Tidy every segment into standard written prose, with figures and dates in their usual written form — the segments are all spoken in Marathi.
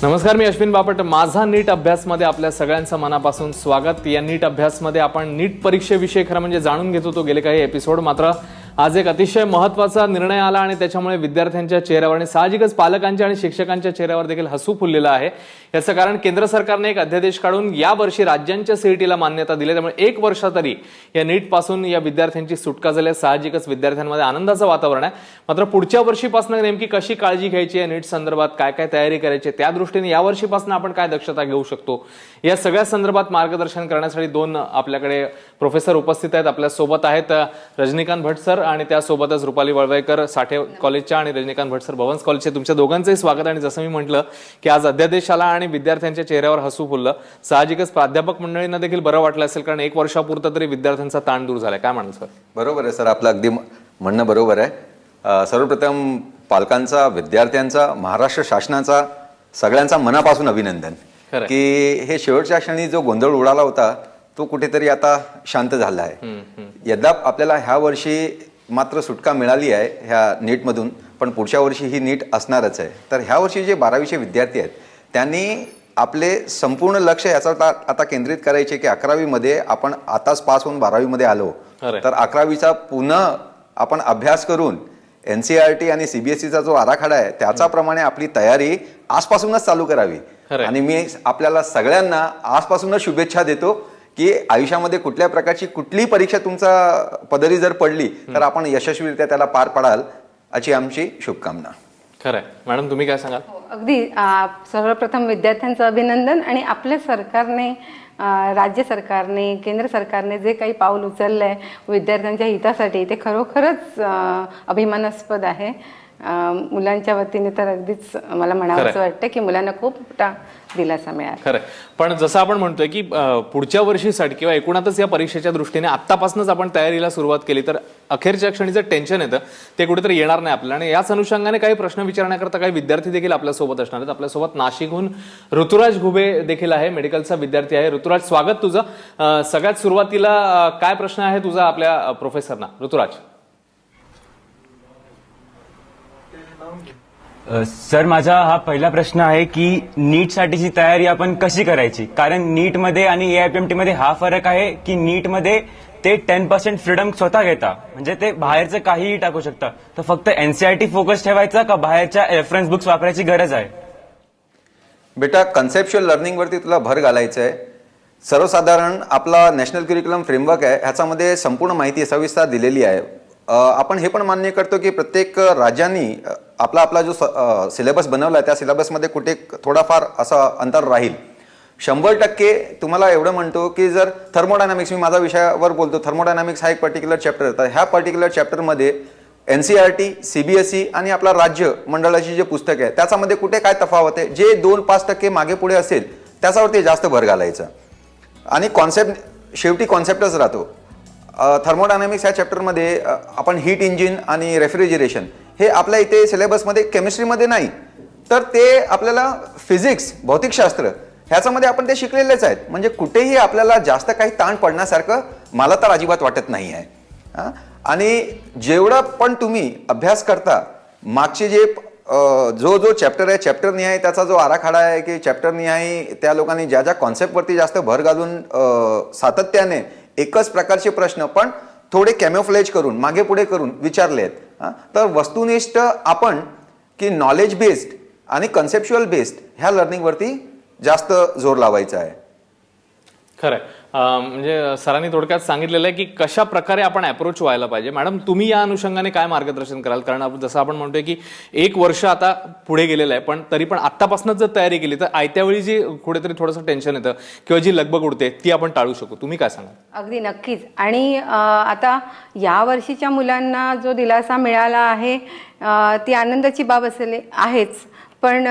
नमस्कार, मी अश्विन बापट. माझा नीट अभ्यासमध्ये आपल्या सगळ्यांचं मनापासून स्वागत. या नीट अभ्यासमध्ये आपण नीट परीक्षेविषयी खरं म्हणजे जाणून घेत होतो गेले काही एपिसोड. मात्र आज एक अतिशय महत्त्वाचा निर्णय आला आणि त्याच्यामुळे विद्यार्थ्यांच्या चेहऱ्यावर आणि साहजिकच पालकांच्या आणि शिक्षकांच्या चेहऱ्यावर देखील हसू फुललेलं आहे. याचं कारण केंद्र सरकारने एक अध्यादेश काढून यावर्षी राज्यांच्या सीईटीला मान्यता दिली. त्यामुळे एक वर्ष तरी या नीट पासून या विद्यार्थ्यांची सुटका झाली. साहजिकच विद्यार्थ्यांमध्ये आनंदाचं वातावरण आहे. मात्र पुढच्या वर्षीपासून नेमकी कशी काळजी घ्यायची आहे, नीट संदर्भात काय काय तयारी करायची, त्या दृष्टीने या वर्षीपासून आपण काय दक्षता घेऊ शकतो, या सगळ्या संदर्भात मार्गदर्शन करण्यासाठी दोन आपल्याकडे प्रोफेसर उपस्थित आहेत. आपल्या सोबत आहेत रजनीकांत भट सर आणि त्यासोबतच रुपाली वळवईकर, साठे कॉलेजच्या, आणि रजनीकांत भट सर भवन्स कॉलेजचे. तुमच्या दोघांचंही स्वागत. आणि जसं मी म्हटलं की आज अध्यादेश आला आणि विद्यार्थ्यांच्या चेहऱ्यावर हसू फुललं. साहजिकच प्राध्यापक मंडळींना देखील बरं वाटलं असेल, कारण एक वर्षापुरता तरी विद्यार्थ्यांचा ताण दूर झालाय. काय म्हणा सर? बरोबर आहे सर, आपलं अगदी म्हणणं बरोबर आहे. सर्वप्रथम पालकांचा, विद्यार्थ्यांचा, महाराष्ट्र शासनाचा सगळ्यांचा मनापासून अभिनंदन की हे शेवटच्या क्षणी जो गोंधळ उडाला होता तो कुठेतरी आता शांत झाला आहे. यद्यप आपल्याला ह्या वर्षी मात्र सुटका मिळाली आहे ह्या नीटमधून, पण पुढच्या वर्षी ही नीट असणारच आहे. तर ह्या वर्षी जे 12वीचे विद्यार्थी आहेत त्यांनी आपले संपूर्ण लक्ष याचा आता केंद्रित करायचे की 11वीमध्ये आपण आताच पास होऊन 12वीमध्ये आलो, तर 11वीचा पुन्हा आपण अभ्यास करून NCERT आणि CBSEचा जो आराखडा आहे त्याच्याप्रमाणे आपली तयारी आजपासूनच चालू करावी. आणि मी आपल्याला सगळ्यांना आजपासूनच शुभेच्छा देतो की आयुष्यामध्ये कुठल्या प्रकारची कुठलीही परीक्षा तुमचा पदरी जर पडली तर आपण यशस्वीरित्या त्याला पार पाडाल अशी आमची शुभकामना. खरंय. मॅडम, तुम्ही काय सांगाल? अगदी सर्वप्रथम विद्यार्थ्यांचं अभिनंदन. आणि आपल्या सरकारने, राज्य सरकारने, केंद्र सरकारने जे काही पाऊल उचललंय विद्यार्थ्यांच्या हितासाठी ते खरोखरच अभिमानास्पद आहे. मुलांच्या वतीने तर अगदीच मला म्हणावंसं वाटतं की मुलांना खूप मोठा दिलासा मिळाला. खरं. पण जसं आपण म्हणतोय की पुढच्या वर्षीसाठी किंवा एकूणातच या परीक्षेच्या दृष्टीने आत्तापासूनच आपण तयारीला सुरुवात केली तर अखेरच्या क्षणीचं टेन्शन येतं ते कुठेतरी येणार नाही आपल्याला. आणि याच अनुषंगाने काही प्रश्न विचारण्याकरता काही विद्यार्थी देखील आपल्यासोबत असणार आहेत. आपल्यासोबत नाशिकहून ऋतुराज घुबे देखील आहे, मेडिकलचा विद्यार्थी आहे. ऋतुराज, स्वागत तुझं. सगळ्यात सुरुवातीला काय प्रश्न आहे तुझा आपल्या प्रोफेसरना? ऋतुराज. सर, माझा हा पहिला प्रश्न आहे की नीट साठीची तयारी आपण कशी करायची? कारण नीट मध्ये आणि AIPMT मध्ये हा फरक आहे की नीट मध्ये ते 10% फ्रीडम स्वतः घेता, म्हणजे ते बाहेरचं काहीही टाकू शकता. तर फक्त NCERT फोकस ठेवायचा का बाहेरच्या रेफरन्स बुक्स वापरायची गरज आहे? बेटा, कन्सेप्च्युअल लर्निंग वरती तुला भर घालायचं आहे. सर्वसाधारण आपला नॅशनल करिक्युलम फ्रेमवर्क आहे, ह्याच्यामध्ये संपूर्ण माहिती सविस्तर दिलेली आहे. आपण हे पण मान्य करतो की प्रत्येक राज्यांनी आपला आपला जो सिलेबस बनवला त्या सिलेबसमध्ये कुठे थोडाफार असं अंतर राहील. 100% तुम्हाला एवढं म्हणतो की जर थर्मोडायनामिक्स, मी माझ्या विषयावर बोलतो, थर्मोडायनामिक्स हा एक पर्टिक्युलर चॅप्टर, तर ह्या पर्टिक्युलर चॅप्टरमध्ये NCERT, CBSE आणि आपला राज्य मंडळाची जे पुस्तक आहे त्याच्यामध्ये कुठे काय तफावत आहे, जे 2-5% मागे पुढे असेल त्याच्यावरती जास्त भर घालायचं. आणि कॉन्सेप्ट शेवटी कॉन्सेप्टच राहतो. थर्मोडायनामिक्स ह्या चॅप्टरमध्ये आपण हीट इंजिन आणि रेफ्रिजरेशन हे आपल्या इथे सिलेबसमध्ये केमिस्ट्रीमध्ये नाही, तर ते आपल्याला फिजिक्स, भौतिकशास्त्र ह्याच्यामध्ये आपण ते शिकलेलेच आहेत. म्हणजे कुठेही आपल्याला जास्त काही ताण पडण्यासारखं मला तर अजिबात वाटत नाही आहे. आणि जेवढं पण तुम्ही अभ्यास करता, मागचे जे जो चॅप्टर आहे, चॅप्टर निहाय त्याचा जो आराखडा आहे की चॅप्टर निहाय त्या लोकांनी ज्या ज्या कॉन्सेप्टवरती जास्त भर घालून सातत्याने एकच प्रकारचे प्रश्न पण थोडे कॅमोफ्लेज करून मागे पुढे करून विचारले आहेत. तर वस्तुनिष्ठ आपण की नॉलेज बेस्ड आणि कन्सेप्च्युअल बेस्ड ह्या लर्निंगवरती जास्त जोर लावायचा आहे. खरंय. म्हणजे सरांनी थोडक्यात सांगितलेलं आहे की कशा प्रकारे आपण अप्रोच व्हायला पाहिजे. मॅडम, तुम्ही या अनुषंगाने काय मार्गदर्शन कराल? कारण जसं आपण म्हणतोय की एक वर्ष आता पुढे गेलेलं आहे, पण तरी पण आत्तापासूनच जर तयारी केली तर आयत्या वेळी जी कुठेतरी थोडंसं टेन्शन येतं किंवा जी लगबग उडते ती आपण टाळू शकू. तुम्ही काय सांगाल? अगदी नक्कीच. आणि आता या वर्षीच्या मुलांना जो दिलासा मिळाला आहे ती आनंदाची बाब आहेच. पण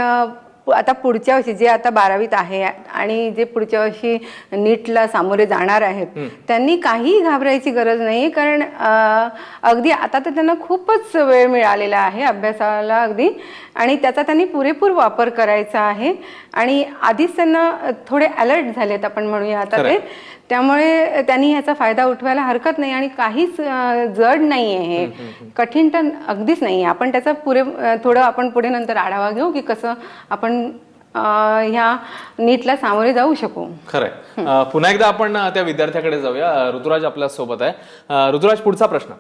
आता पुढच्या वर्षी जे आता 12वीत आहे आणि जे पुढच्या वर्षी नीटला सामोरे जाणार आहेत त्यांनी काही घाबरायची गरज नाही. कारण अगदी आता तर त्यांना खूपच वेळ मिळालेला आहे अभ्यासाला अगदी, आणि त्याचा त्यांनी पुरेपूर वापर करायचा आहे. आणि आधीच त्यांना थोडे अलर्ट झालेत आपण म्हणूया आता ते, त्यामुळे त्यांनी याचा फायदा उठवायला हरकत नाही. आणि काहीच जड नाही आहे, हे कठीण तर अगदीच नाही. आपण त्याचा थोडं आपण पुढे नंतर आढावा घेऊ की कसं आपण ह्या नीटला सामोरे जाऊ शकू. खरंय. पुन्हा एकदा आपण त्या विद्यार्थ्याकडे जाऊया. ऋतुराज आपल्या सोबत आहे. ऋतुराज, पुढचा प्रश्न.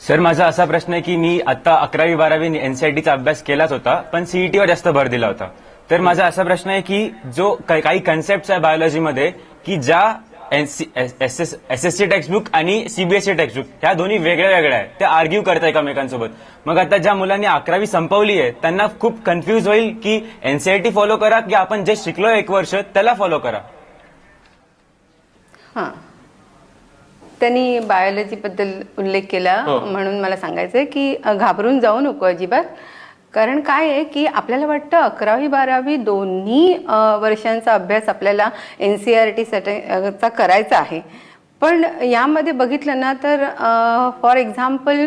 सर, माझा असा प्रश्न आहे की मी आता 11वी-12वी एनसीईआरटीचा अभ्यास केलाच होता, पण सीईटीवर जास्त भर दिला होता. तर माझा असा प्रश्न आहे की जो काही कन्सेप्ट आहे बायोलॉजीमध्ये की ज्या एसएससी टेक्स्टबुक आणि सीबीएसई टेक्स्टबुक ह्या दोन्ही वेगळ्या वेगळ्या आहेत, त्या आर्ग्यू करतात एकमेकांसोबत. मग आता ज्या मुलांनी 11वी संपवली आहे त्यांना खूप कन्फ्युज होईल की एनसीईआरटी फॉलो करा की आपण जे शिकलोय 1 वर्ष त्याला फॉलो करा. हां, त्यांनी बायोलॉजीबद्दल उल्लेख केला म्हणून मला सांगायचंय की घाबरून जाऊ नको अजिबात. कारण काय आहे की आपल्याला वाटतं 11वी-12वी दोन्ही वर्षांचा अभ्यास आपल्याला NCERT चा करायचा आहे, पण यामध्ये बघितलं ना तर फॉर एक्झाम्पल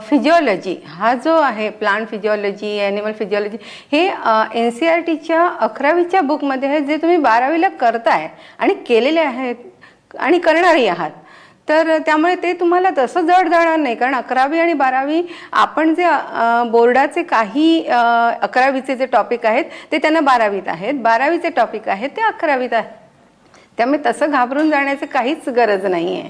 फिजिओलॉजी हा जो आहे, प्लांट फिजिओलॉजी, ॲनिमल फिजिओलॉजी, हे NCERTच्या 11वीच्या बुकमध्ये आहे, जे तुम्ही 12वीला करताय आणि केलेले आहेत आणि करणारही आहात. तर त्यामुळे ते तुम्हाला तसं जड जाणार नाही. कारण 11वी आणि 12वी आपण जे बोर्डाचे काही 11वीचे जे टॉपिक आहेत ते त्यांना 12वीत आहेत, 12वीचे टॉपिक आहेत ते 11वीत आहेत. त्यामुळे तसं घाबरून जाण्याची काहीच गरज नाही आहे.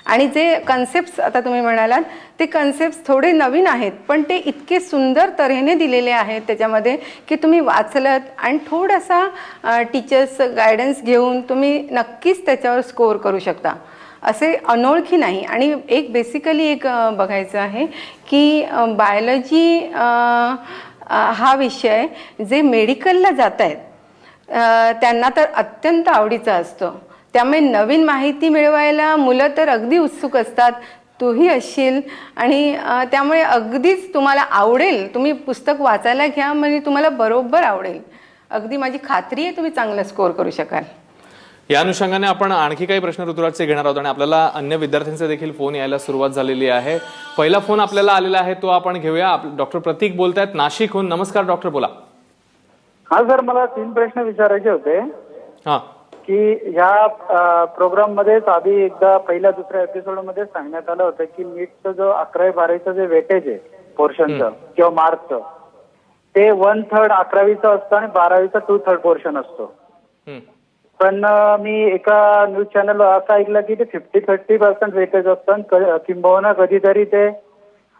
आणि जे कन्सेप्ट्स आता तुम्ही म्हणालात ते कन्सेप्ट्स थोडे नवीन आहेत, पण ते इतके सुंदर तऱ्हेने दिलेले आहेत त्याच्यामध्ये की तुम्ही वाचलत आणि थोडासा टीचर्स गायडन्स घेऊन तुम्ही नक्कीच त्याच्यावर स्कोअर करू शकता. असे अनोळखी नाही. आणि एक बेसिकली एक बघायचं आहे की बायोलॉजी हा विषय जे मेडिकलला जात आहेत त्यांना तर अत्यंत आवडीचा असतो. त्यामुळे नवीन माहिती मिळवायला मुलं तर अगदी उत्सुक असतात, तूही असशील. आणि त्यामुळे अगदीच तुम्हाला आवडेल, तुम्ही पुस्तक वाचायला घ्या म्हणजे तुम्हाला बरोबर आवडेल. अगदी माझी खात्री आहे तुम्ही चांगला स्कोअर करू शकाल. या अनुषंगाने आपण आणखी काही प्रश्न ऋतुराजचे घेणार आहोत आणि आपल्याला अन्य विद्यार्थ्यांचे देखील फोन यायला सुरुवात झालेली आहे. पहिला फोन आपल्याला आलेला आहे तो आपण घेऊया. डॉक्टर प्रतीक बोलतायत नाशिकहून. नमस्कार डॉक्टर, बोला. हा सर, मला 3 प्रश्न विचारायचे होते. हा, की ह्या प्रोग्राम मध्येच आधी एकदा पहिल्या दुसऱ्या एपिसोड मध्ये सांगण्यात आलं होतं की नीटचं जो 11वी-12वीचं जे वेटेज आहे पोर्शनचं किंवा मार्कचं, ते 1/3 11वीचं असतं आणि 12वीचं 2/3 पोर्शन असतो. पण मी एका न्यूज चॅनलवर असं ऐकलं की ते 50-30% वेटेज असतं, किंबहुना कधीतरी ते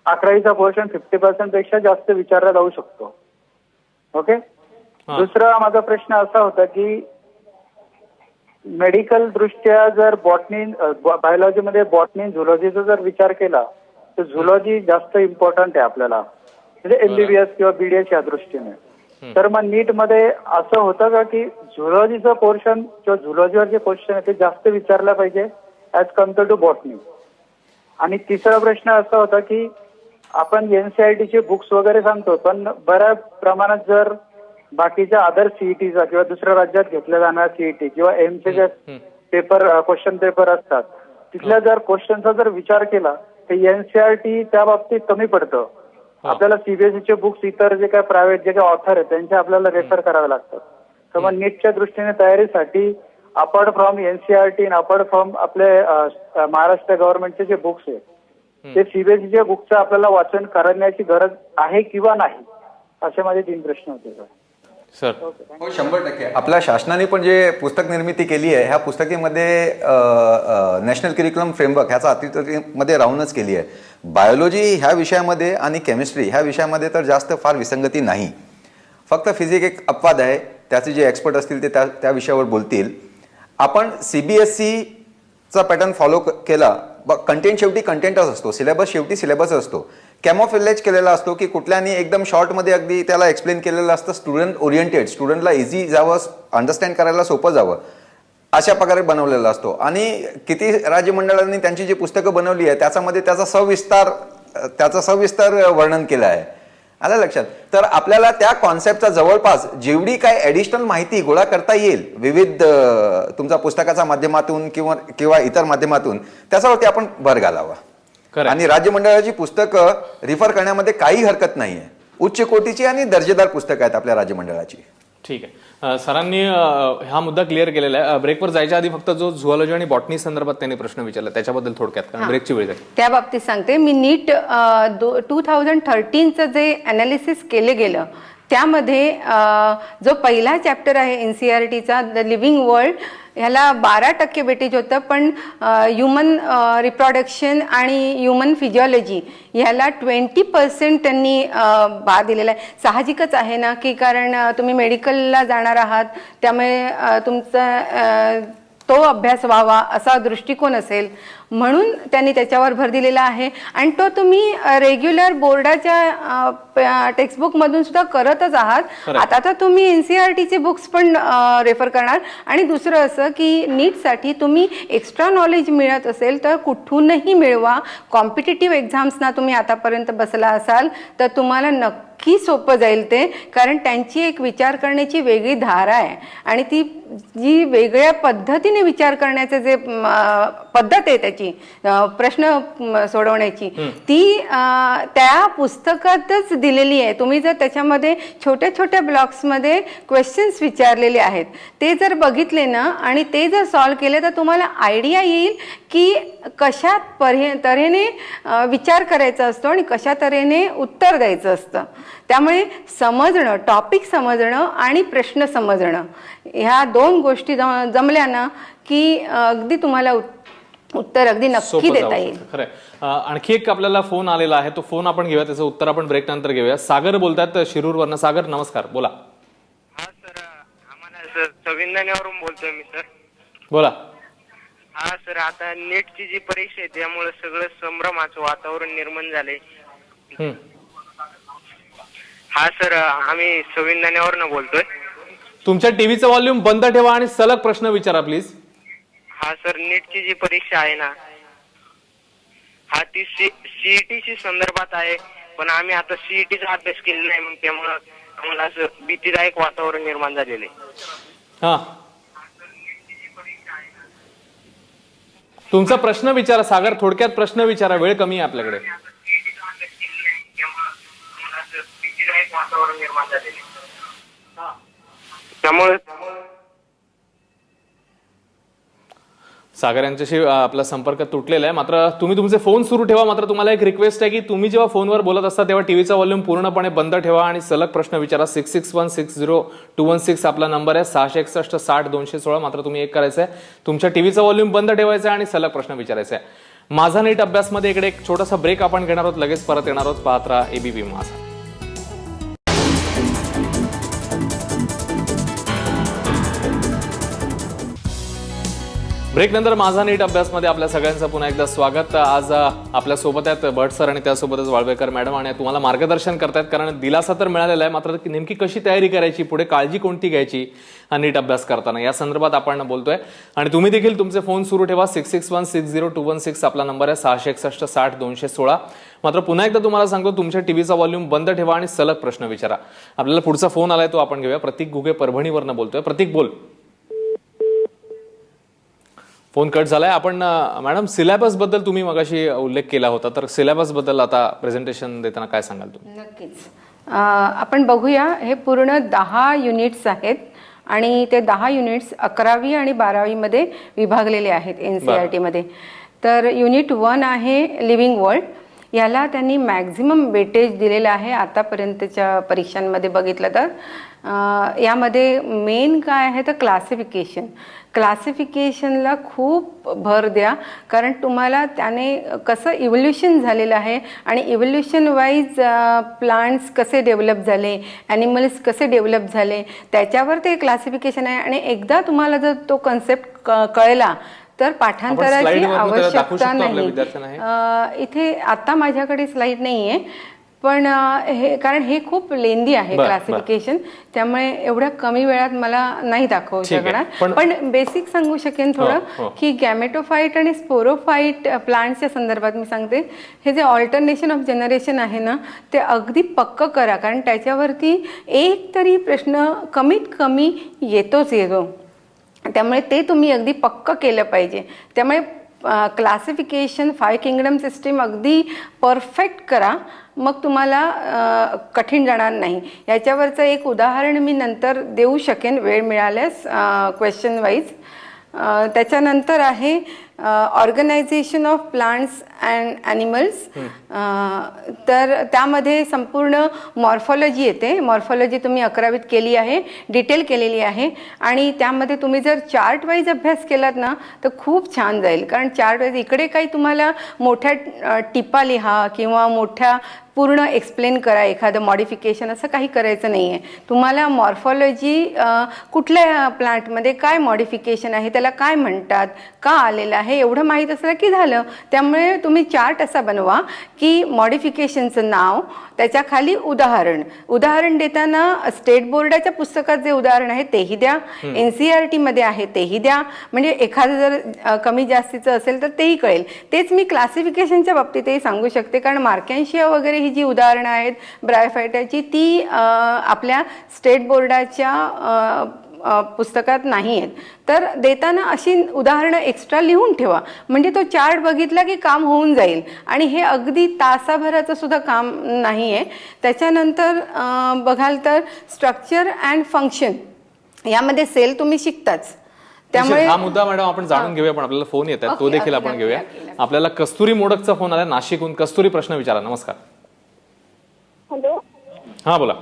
11वीचा पोर्शन 50% पेक्षा जास्त विचारला जाऊ शकतो. ओके. दुसरा माझा प्रश्न असा होता की मेडिकल दृष्ट्या जर बायोलॉजीमध्ये बॉटनी झुलॉजीचा जर विचार केला तर झुलॉजी जास्त इम्पॉर्टंट आहे आपल्याला, म्हणजे MBBS किंवा BDS या दृष्टीने. तर मग नीट मध्ये असं होतं का की झुलॉजीचं पोर्शन किंवा झुलॉजीवर जे क्वेश्चन आहे ते जास्त विचारलं पाहिजे ऍज कम्पेअर टू बॉटनी. आणि तिसरा प्रश्न असा होता की आपण NCERTचे बुक्स वगैरे सांगतो, पण बऱ्याच प्रमाणात जर बाकीच्या अदर सीईटीचा किंवा दुसऱ्या राज्यात घेतल्या जाणाऱ्या सीईटी किंवा एमचे जे क्वेश्चन पेपर असतात तिथल्या जर क्वेश्चनचा जर विचार केला तर NCERT त्या बाबतीत कमी पडतं. आपल्याला सीबीएसईचे बुक्स, इतर जे काही प्रायव्हेट जे काही ऑथर आहेत त्यांचे आपल्याला रेफर करावे लागतात. तर मग नीटच्या दृष्टीने तयारीसाठी अपार्ट फ्रॉम NCERT आणि अपार्ट फ्रॉम आपले महाराष्ट्र गव्हर्नमेंटचे जे बुक्स आहेत ते सीबीएसईच्या बुकचं आपल्याला वाचन करण्याची गरज आहे किंवा नाही, असे माझे 3 प्रश्न होते सर. सर. हो, 100%. आपल्या शासनाने पण जे पुस्तक निर्मिती केली आहे ह्या पुस्तकेमध्ये नॅशनल करिक्युलम फ्रेमवर्क ह्याचा अतिरेकमध्ये राहूनच केली आहे. बायोलॉजी ह्या विषयामध्ये आणि केमिस्ट्री ह्या विषयामध्ये तर जास्त फार विसंगती नाही. फक्त फिजिक्स एक अपवाद आहे, त्याचे जे एक्सपर्ट असतील ते त्या विषयावर बोलतील. आपण CBSEचा पॅटर्न फॉलो केला, कंटेंट शेवटी कंटेंटच असतो, सिलेबस शेवटी सिलेबस असतो. कॅमोफ्लेज केलेला असतो की कुठल्यानी एकदम शॉर्टमध्ये अगदी त्याला एक्सप्लेन केलेलं असतं. स्टुडंट ओरिएंटेड, स्टुडंटला इझी जावं, अंडरस्टँड करायला सोपं जावं अशा प्रकारे बनवलेला असतो. आणि किती राज्यमंडळांनी त्यांची जी पुस्तकं बनवली आहे त्याच्यामध्ये त्याचा सविस्तर वर्णन केलं आहे. आलं लक्षात? तर आपल्याला त्या कॉन्सेप्टचा जवळपास जेवढी काय ऍडिशनल माहिती गोळा करता येईल विविध तुमच्या पुस्तकाच्या माध्यमातून किंवा इतर माध्यमातून त्याच्यावरती आपण भर घालावा. आणि राज्यमंडळाची पुस्तकं रिफर करण्यामध्ये काही हरकत नाहीये. उच्च कोटीची आणि दर्जेदार पुस्तकं आहेत आपल्या राज्यमंडळाची. ठीक आहे. सरांनी हा मुद्दा क्लिअर केलेला आहे. ब्रेकवर जायच्या आधी फक्त जो झुऑलॉजी आणि बॉटनी संदर्भात त्यांनी प्रश्न विचारला त्याच्याबद्दल थोडक्यात, कारण ब्रेकची वेळ झाली. त्या बाबतीत सांगते मी. नीट 2013चं जे अनालिसिस केलं गेलं त्यामध्ये जो पहिला चॅप्टर आहे NCERTचा द लिव्हिंग वर्ल्ड, ह्याला 12% वेटेज होतं, पण ह्युमन रिप्रोडक्शन आणि ह्युमन फिजिओलॉजी ह्याला 20% त्यांनी भार दिलेला आहे. साहजिकच आहे ना, की कारण तुम्ही मेडिकलला जाणार आहात, त्यामुळे तुमचा तो अभ्यास व्हावा असा दृष्टिकोन असेल म्हणून त्यांनी त्याच्यावर भर दिलेला आहे. आणि तो तुम्ही रेग्युलर बोर्डाच्या टेक्स्टबुकमधून सुद्धा करतच आहात. आता तर तुम्ही NCERTचे बुक्स पण रेफर करणार. आणि दुसरं असं की नीटसाठी तुम्ही एक्स्ट्रा नॉलेज मिळत असेल तर कुठूनही मिळवा. कॉम्पिटिटिव्ह एक्झाम्सना तुम्ही आतापर्यंत बसला असाल तर तुम्हाला नक्की सोपं जाईल ते, कारण त्यांची एक विचार करण्याची वेगळी धारा आहे आणि ती जी वेगळ्या पद्धतीने विचार करण्याचे जे पद्धत आहे त्याची प्रश्न सोडवण्याची ती त्या पुस्तकातच दिलेली आहे. तुम्ही जर त्याच्यामध्ये छोट्या छोट्या ब्लॉक्समध्ये क्वेश्चन्स विचारलेले आहेत ते जर बघितले ना आणि ते जर सॉल्व्ह केले तर तुम्हाला आयडिया येईल की कशा तऱ्हेने विचार करायचा असतो आणि कशा तऱ्हेने उत्तर द्यायचं असतं. त्यामुळे समजणं, टॉपिक समजणं आणि प्रश्न समजणं ह्या 2 गोष्टी जमल्या ना की अगदी तुम्हाला उत्तर अगदी नक्की देता येईल. खरंय. आणखी एक आपल्याला फोन आलेला आहे, तो फोन आपण घेऊया, त्याचं उत्तर आपण ब्रेक नंतर घेऊया. सागर बोलतात शिरूरवरनं. सागर नमस्कार, बोला. हा सर, आम्हाला संविधानावरून बोलतोय मी सर. बोला. हा सर, आता नीटची जी परीक्षा आहे त्यामुळे सगळं संभ्रमाचं वातावरण निर्माण झाले. हा सर, आम्ही संविधानावरून बोलतोय. तुमच्या टीव्हीचं व्हॉल्यूम बंद ठेवा आणि सलग प्रश्न विचारा प्लीज. हा सर, नीटची जी परीक्षा आहे ना, हा ती सीईटीशी संदर्भात आहे, पण आम्ही आता सीईटीचा अभ्यास केलेला नाही, मग त्यामुळं आम्हाला असं भीतीदायक वातावरण निर्माण झालेलं आहे. हा, तुमचा प्रश्न विचारा सागर, थोडक्यात प्रश्न विचारा, वेळ कमी आहे आपल्याकडे. वातावरण निर्माण झालेले त्यामुळे सागर यांच्याशी आपला संपर्क तुटलेला आहे. मात्र तुम्ही तुमचे फोन सुरू ठेवा. मात्र तुम्हाला एक रिक्वेस्ट आहे की तुम्ही जेव्हा फोनवर बोलत असता तेव्हा टीव्हीचा व्हॉल्यूम पूर्णपणे बंद ठेवा आणि सलग प्रश्न विचारा. 66160216 आपला नंबर आहे, 661 60 216. मात्र तुम्ही एक करायचं आहे, तुमच्या टीव्हीचा व्हॉल्यूम बंद ठेवायचा आहे आणि सलग प्रश्न विचारायचा आहे. माझा नीट अभ्यासमध्ये इकडे एक छोटासा ब्रेक आपण घेणार आहोत, लगेच परत येणार आहोत. पाहत राहा ABP माझा. ब्रेक नंतर माझा नीट अभ्यासमध्ये आपल्या सगळ्यांचं पुन्हा एकदा स्वागत. आज आपल्या सोबत आहेत भट सर आणि त्यासोबतच वाळवेकर मॅडम, आणि तुम्हाला मार्गदर्शन करतायत. कारण दिलासा तर मिळालेला आहे, मात्र नेमकी कशी तयारी करायची, पुढे काळजी कोणती घ्यायची हा नीट अभ्यास करताना, या संदर्भात आपण बोलतोय. आणि तुम्ही देखील तुमचे फोन सुरू ठेवा. 66160216 आपला नंबर आहे, 661 60 216. मात्र पुन्हा एकदा तुम्हाला सांगतो, तुमच्या टीव्हीचा व्हॉल्यूम बंद ठेवा आणि सलग प्रश्न विचारा. आपल्याला पुढचा फोन आलाय, तो आपण घेऊया. प्रतीक घुगे परभणीवरनं बोलतोय. प्रतीक बोल. फोन कट झालाय. आपण मॅडम सिलेबस बद्दल तुम्ही मगाशी उल्लेख केला होता, तर सिलेबस बद्दल आता प्रेझेंटेशन देताना काय सांगाल तुम्ही? नक्कीच. आपण बघूया, हे पूर्ण 10 युनिट्स आहेत आणि ते 10 युनिट्स 11वी आणि 12वी मध्ये विभागलेले आहेत NCERT मध्ये. तर युनिट 1 आहे लिव्हिंग वर्ल्ड. याला त्यांनी मॅक्झिमम वेटेज दिलेलं आहे आतापर्यंतच्या परीक्षांमध्ये बघितलं तर. यामध्ये मेन काय आहे तर क्लासिफिकेशन. क्लासिफिकेशनला खूप भर द्या, कारण तुम्हाला त्याने कसं इव्होल्युशन झालेलं आहे आणि इव्होल्युशन वाईज प्लांट्स कसे डेव्हलप झाले, ॲनिमल्स कसे डेव्हलप झाले, त्याच्यावर ते क्लासिफिकेशन आहे. आणि एकदा तुम्हाला जर तो कन्सेप्ट कळला तर पाठांतराची आवश्यकता नाही. इथे आता माझ्याकडे स्लाइड नाहीये, पण हे कारण हे खूप लेंदी आहे क्लासिफिकेशन, त्यामुळे एवढ्या कमी वेळात मला नाही दाखवू शकणार. पण बेसिक सांगू शकेन थोडं की गॅमेटोफाईट आणि स्पोरोफाईट प्लांट्सच्या संदर्भात मी सांगते. हे जे ऑल्टरनेशन ऑफ जनरेशन आहे ना, ते अगदी पक्क करा, कारण त्याच्यावरती एक तरी प्रश्न कमीत कमी येतो. त्यामुळे ते तुम्ही अगदी पक्क केलं पाहिजे. त्यामुळे क्लासिफिकेशन 5 किंगडम सिस्टीम अगदी परफेक्ट करा, मग तुम्हाला कठीण जाणार नाही. याच्यावरचं एक उदाहरण मी नंतर देऊ शकेन वेळ मिळाल्यास क्वेश्चन वाईज. त्याच्यानंतर आहे organisation of plants and animals. तर त्यामध्ये संपूर्ण मॉर्फॉलॉजी येते. मॉर्फॉलॉजी तुम्ही 11वीत केली आहे, डिटेल केलेली आहे. आणि त्यामध्ये तुम्ही जर चार्ट वाईज अभ्यास केलात ना तर खूप छान जाईल. कारण चार्ट वाईज इकडे काही तुम्हाला मोठ्या टिपा लिहा किंवा मोठ्या पूर्ण एक्सप्लेन करा एखादं मॉडिफिकेशन, असं काही करायचं नाही आहे. तुम्हाला मॉर्फॉलॉजी कुठल्या प्लांटमध्ये काय मॉडिफिकेशन आहे, त्याला काय म्हणतात, का आलेलं आहे, एवढं माहीत असलं की झालं. त्यामुळे तुम्ही चार्ट असा बनवा की मॉडिफिकेशनचं नाव, त्याच्या खाली उदाहरण देताना स्टेट बोर्डाच्या पुस्तकात जे उदाहरण आहे तेही द्या, NCERT मध्ये आहे तेही द्या. म्हणजे एखादं जर कमी जास्तीचं असेल तर तेही कळेल. तेच मी क्लासिफिकेशनच्या बाबतीतही सांगू शकते. कारण मार्कॅन्शिया वगैरे ही जी उदाहरणं आहेत ब्रायोफायटाची ती आपल्या स्टेट बोर्डाच्या पुस्तकात नाही आहेत. तर देताना अशी उदाहरणं एक्स्ट्रा लिहून ठेवा, म्हणजे तो चार्ट बघितला की काम होऊन जाईल. आणि हे अगदी तासाभराचं सुद्धा काम नाही आहे. त्याच्यानंतर बघाल तर स्ट्रक्चर अँड फंक्शन यामध्ये सेल तुम्ही शिकताच. त्यामुळे हा मुद्दा मॅडम आपण जाणून घेऊया, पण आपल्याला फोन येतात तो देखील आपण घेऊया. आपल्याला कस्तुरी मोडकचा फोन आला नाशिकहून. कस्तुरी, प्रश्न विचारा. नमस्कार. हॅलो. हा बोला.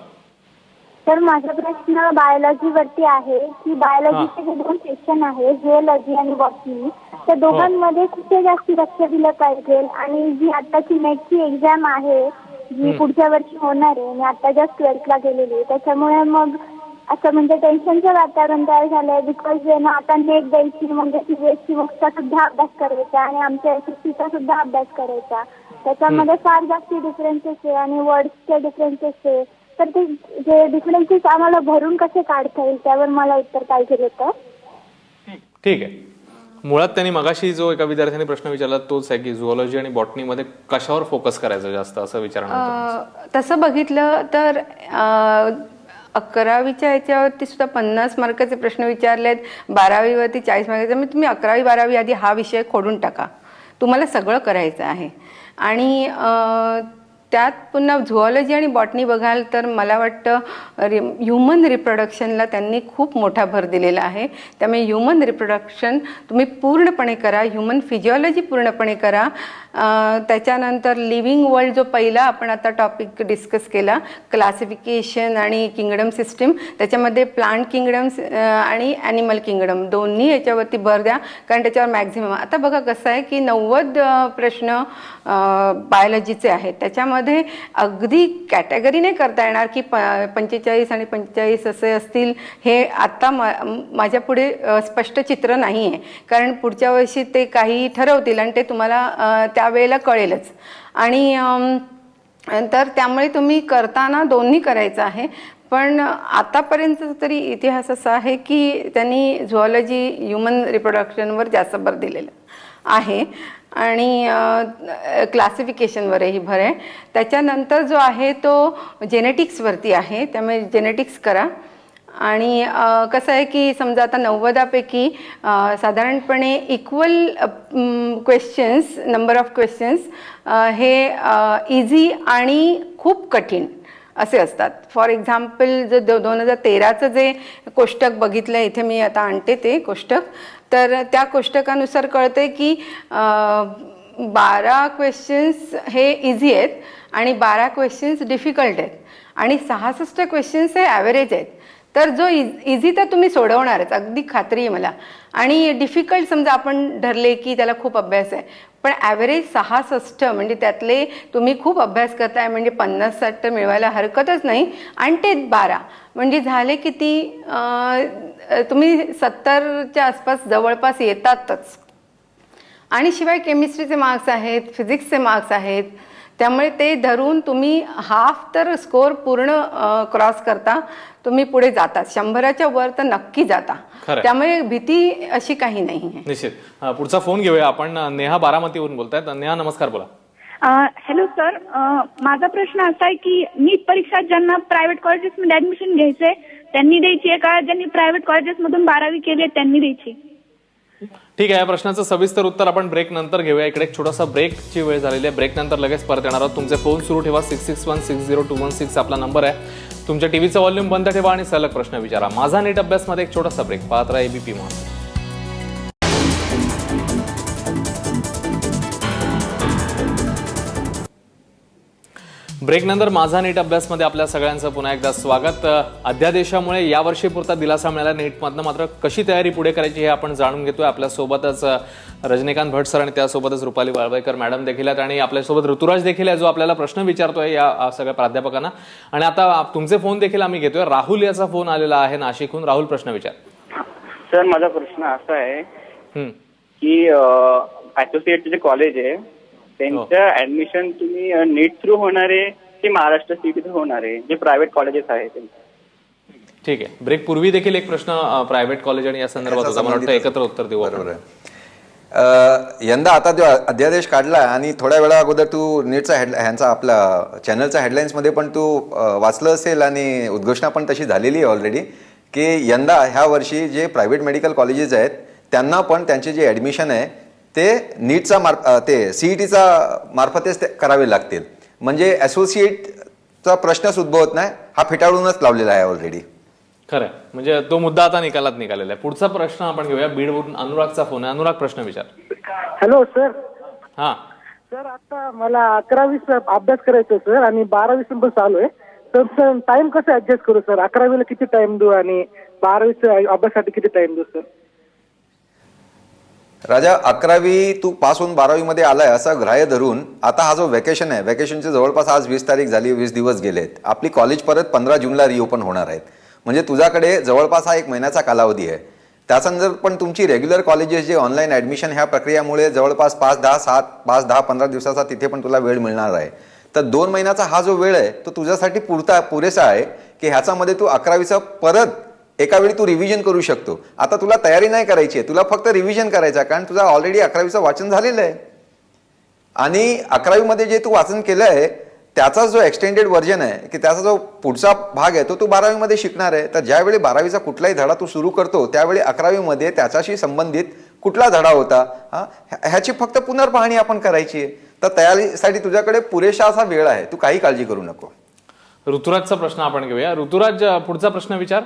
तर माझा प्रश्न बायोलॉजी वरती आहे की बायोलॉजीचे जे 2 सेक्शन आहे, झुओलॉजी आणि बॉटनी, त्या दोघांमध्ये कुठे जास्त लक्ष दिलं पाहिजे. आणि जी आताची नेटची एक्झाम आहे जी पुढच्या वर्षी होणार आहे, मी आता जस्ट 12th ला गेलेली, त्याच्यामुळे मग असं म्हणजे टेन्शनचं वातावरण तयार झालंय. बिकॉज ना आता नेट द्यायची म्हणजे CBSE बुकचा सुद्धा अभ्यास करायचा आणि आमच्या SSCचा सुद्धा अभ्यास करायचा. त्याच्यामध्ये फार जास्त डिफरन्सेस आहे आणि वर्ड्सचे डिफरन्सेस आहे. तर ते जे डिफरन्सेस आम्हाला भरून कसे काढता येईल त्यावर मला उत्तर पाहिजे होतं. ठीक आहे. मुळात त्यांनी मगाशी जो एका विद्यार्थ्याने प्रश्न विचारला तोच आहे की झुओलॉजी आणि बॉटनीमध्ये कशावर फोकस करायचं जास्त, असं विचारणार. तसं बघितलं तर 11वीच्या याच्यावरती सुद्धा 50 मार्काचे प्रश्न विचारलेत, 12वीवरती 40 मार्काचे. मग तुम्ही 11वी 12वी आधी हा विषय खोडून टाका. तुम्हाला सगळं करायचं आहे. आणि त्यात पुन्हा झुओलॉजी आणि बॉटनी बघाल तर मला वाटतं ह्युमन रिप्रोडक्शनला त्यांनी खूप मोठा भर दिलेला आहे. त्यामुळे ह्युमन रिप्रोडक्शन तुम्ही पूर्णपणे करा, ह्युमन फिजिओलॉजी पूर्णपणे करा. त्याच्यानंतर लिव्हिंग वर्ल्ड जो पहिला आपण आता टॉपिक डिस्कस केला, क्लासिफिकेशन आणि किंगडम सिस्टीम, त्याच्यामध्ये प्लांट किंगडम्स आणि ॲनिमल किंगडम दोन्ही याच्यावरती भर द्या. कारण त्याच्यावर मॅक्झिमम आता बघा कसं आहे की 90 प्रश्न बायोलॉजीचे आहेत. त्याच्यामध्ये अगदी कॅटेगरी नाही करता येणार की 45 आणि 45 असे असतील. हे आत्ता माझ्या पुढे स्पष्ट चित्र नाही आहे. कारण पुढच्या वर्षी ते काही ठरवतील आणि ते तुम्हाला त्यावेळेला कळेलच. आणि तर त्यामुळे तुम्ही करताना दोन्ही करायचं आहे. पण आतापर्यंत तरी इतिहास असा आहे की त्यांनी झुओलॉजी ह्युमन रिप्रोडक्शनवर जास्त भर दिलेला आहे आणि क्लासिफिकेशनवरही भर आहे. त्याच्यानंतर जो आहे तो जेनेटिक्सवरती आहे. त्यामुळे जेनेटिक्स करा. आणि कसं आहे की समजा आता 90पैकी साधारणपणे equal questions, number of questions हे इझी आणि खूप कठीण असे असतात. फॉर एक्झाम्पल जर 2013चं जे कोष्टक बघितलं, इथे मी आता आणते ते कोष्टक, तर त्या कोष्टकानुसार कळते की 12 क्वेश्चन्स हे इझी आहेत आणि 12 क्वेश्चन्स डिफिकल्ट आहेत आणि 66 क्वेश्चन्स हे ॲव्हरेज आहेत. तर जो इझी तर तुम्ही सोडवणारच, अगदी खात्री आहे मला. आणि डिफिकल्ट समजा आपण ठरले की त्याला खूप अभ्यास आहे, पण ॲव्हरेज 66 म्हणजे त्यातले तुम्ही खूप अभ्यास करताय म्हणजे 50-60 तर मिळवायला हरकतच नाही. आणि ते 12 म्हणजे झाले किती, तुम्ही 70च्या आसपास जवळपास येतातच. आणि शिवाय केमिस्ट्रीचे मार्क्स आहेत, फिजिक्सचे मार्क्स आहेत. त्यामुळे ते धरून तुम्ही हाफ तर स्कोअर पूर्ण क्रॉस करता, तुम्ही पुढे जाता, 100च्या वर तर नक्की जाता. त्यामुळे भीती अशी काही नाही आहे. निश्चित. पुढचा फोन घेऊया आपण. नेहा बारामतीवरून बोलतायत. नेहा, नमस्कार, बोला. हॅलो सर, माझा प्रश्न असा आहे की नीट परीक्षा ज्यांना प्रायव्हेट कॉलेजेसमध्ये ऍडमिशन घ्यायचंय त्यांनी द्यायची आहे का ज्यांनी प्रायव्हेट कॉलेजेसमधून 12वी केली आहे त्यांनी द्यायची? ठीक आहे, या प्रश्नाचं सविस्तर उत्तर आपण ब्रेक नंतर घेऊया. इकडे एक छोटासा ब्रेकची वेळ झालेली आहे. ब्रेक नंतर लगेच परत येणार आहोत. तुमचे फोन सुरू ठेवा. 6616021 आपला नंबर आहे. तुमच्या टीव्हीचा व्हॉल्यूम बंद ठेवा आणि सलग प्रश्न विचारा. माझा नीट अभ्यासमध्ये एक छोटासा ब्रेक. पाहत राहा एबीपी माझा. ब्रेक नंतर माझा नीट अभ्यासमध्ये आपल्या सगळ्यांचं पुन्हा एकदा स्वागत. अध्यादेशामुळे यावर्षी पुरता दिलासा मिळाला नीटमधनं, मात्र कशी तयारी पुढे करायची हे आपण जाणून घेतोय. आपल्यासोबतच रजनीकांत भट सर आणि त्यासोबतच रुपाली वाळवेकर मॅडम देखील आहेत आणि आपल्यासोबत ऋतुराज देखील आहे, जो आपल्याला प्रश्न विचारतोय या सगळ्या प्राध्यापकांना. आणि आता तुमचे फोन देखील आम्ही घेतोय. राहुल याचा फोन आलेला आहे नाशिकहून. राहुल, प्रश्न विचार. सर, माझा प्रश्न असा आहे की असोसिएट जे कॉलेज आहे त्यांचं ऍडमिशन तुम्ही नीट थ्रू होणार आहे की महाराष्ट्र सीईटी थ्रू होणार आहे, जे प्रायव्हेट कॉलेजेस आहेत? ठीक आहे, ब्रेक पूर्वी देखील एक प्रश्न प्रायव्हेट कॉलेज आणि या संदर्भात होता. मला वाटतं एकत्र उत्तर देऊ. बरोबर आहे. यंदा आता जो अध्यादेश काढला आणि थोड्या वेळा अगोदर तू नीटचा ह्यांचा आपला चॅनलच्या हेडलाईन्समध्ये पण तू वाचलं असेल आणि उद्घोषणा पण तशी झालेली आहे ऑलरेडी की यंदा ह्या वर्षी जे प्रायव्हेट मेडिकल कॉलेजेस आहेत त्यांना पण त्यांचे जे ॲडमिशन आहे ते नीटचा ते सीईटीचा मार्फतच करावे लागतील. म्हणजे असोसिएटचा प्रश्नच उद्भवत नाही, हा फेटाळूनच लावलेला आहे ऑलरेडी. खरं, म्हणजे तो मुद्दा आता निकालात निघालेला आहे. पुढचा प्रश्न आपण घेऊया. बीडवरून अनुरागचा फोन आहे. अनुराग, प्रश्न विचार. Hello sir. हा सर, आता मला 11वी अभ्यास करायचा सर आणि 12वी पण चालू आहे. तर टाइम कसं ऍडजस्ट करू सर? 11वीला किती टाइम देऊ आणि 12वीच्या अभ्यासासाठी किती टाइम देऊ सर? राजा, 11वी तू पास होऊन 12वी मध्ये आलाय असं ग्राह्य धरून आता हा जो वेकेशन आहे, वेकेशनचे जवळपास आज 20 तारीख झाली, 20 दिवस गेलेत. आपली कॉलेज परत 15 जूनला रिओपन होणार आहेत. म्हणजे तुझ्याकडे जवळपास हा 1 महिन्याचा कालावधी आहे. त्याच्यानंतर पण तुमची रेग्युलर कॉलेजेस जे ऑनलाईन ऍडमिशन ह्या प्रक्रियामुळे जवळपास 5-10 दिवसाचा तिथे पण तुला वेळ मिळणार आहे. तर 2 महिन्याचा हा जो वेळ आहे तो तुझ्यासाठी पुरेसा आहे की ह्याच्यामध्ये तू 11वीचा परत एका वेळी तू रिव्हिजन करू शकतो. आता तुला तयारी नाही करायची आहे, तुला फक्त रिव्हिजन करायचं आहे, कारण तुझा ऑलरेडी 11वीचं वाचन झालेलं आहे आणि 11वीमध्ये जे तू वाचन केलं आहे त्याचा जो एक्सटेंडेड व्हर्जन आहे की त्याचा जो पुढचा भाग आहे तो तू 12वीमध्ये शिकणार आहे. तर ज्यावेळी 12वीचा कुठलाही धडा तू सुरू करतो त्यावेळी 11वीमध्ये त्याच्याशी संबंधित कुठला धडा होता ह्याची फक्त पुनर्पाहणी आपण करायची आहे. तर तयारीसाठी तुझ्याकडे पुरेसा असा वेळ आहे, तू काही काळजी करू नको. ऋतुराजचा प्रश्न आपण घेऊया. ऋतुराज, पुढचा प्रश्न विचार.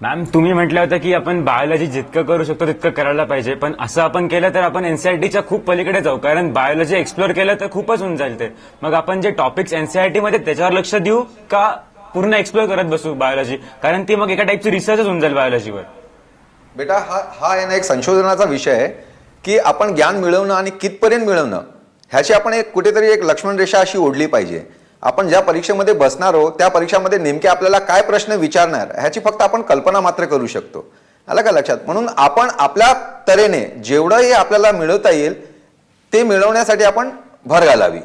मॅम, तुम्ही म्हटलं होतं की आपण बायोलॉजी जितकं करू शकतो तितकं करायला पाहिजे, पण असं आपण केलं तर आपण एनसीईआरटीच्या खूप पलीकडे जाऊ, कारण बायोलॉजी एक्सप्लोर केलं तर खूपच होऊन जाईल ते. मग आपण जे टॉपिक्स एनसीईआरटी मध्ये त्याच्यावर लक्ष देऊ का पूर्ण एक्सप्लोर करत बसू बायोलॉजी? कारण ती मग एका टाईपची रिसर्चच होऊन जाईल बायोलॉजीवर. बेटा, हा एक संशोधनाचा विषय आहे की आपण ज्ञान मिळवणं आणि कितपर्यंत मिळवणं ह्याची आपण कुठेतरी एक लक्ष्मण रेषा अशी ओढली पाहिजे. आपण ज्या परीक्षेमध्ये बसणार आहोत त्या परीक्षामध्ये नेमके आपल्याला काय प्रश्न विचारणार ह्याची फक्त आपण कल्पना मात्र करू शकतो. आलं का लक्षात? म्हणून आपण आपल्या तऱ्हेने जेवढंही आपल्याला मिळवता येईल ते मिळवण्यासाठी आपण भर घालावी.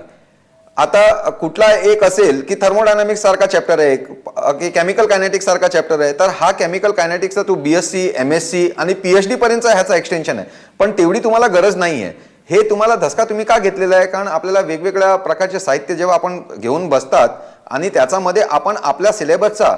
आता कुठला एक असेल की थर्मोडायनामिक्स सारखा चॅप्टर आहे की केमिकल कायनेटिक्स सारखा चॅप्टर आहे, तर हा केमिकल कायनेटिक्सचा तू BSc, MSc आणि PhD पर्यंत ह्याचा एक्सटेन्शन आहे. पण तेवढी तुम्हाला गरज नाहीये. हे तुम्हाला धसका तुम्ही का घेतलेला आहे? कारण आपल्याला वेगवेगळ्या प्रकारचे साहित्य जेव्हा आपण घेऊन बसतात आणि त्याच्यामध्ये आपण आपल्या सिलेबसचा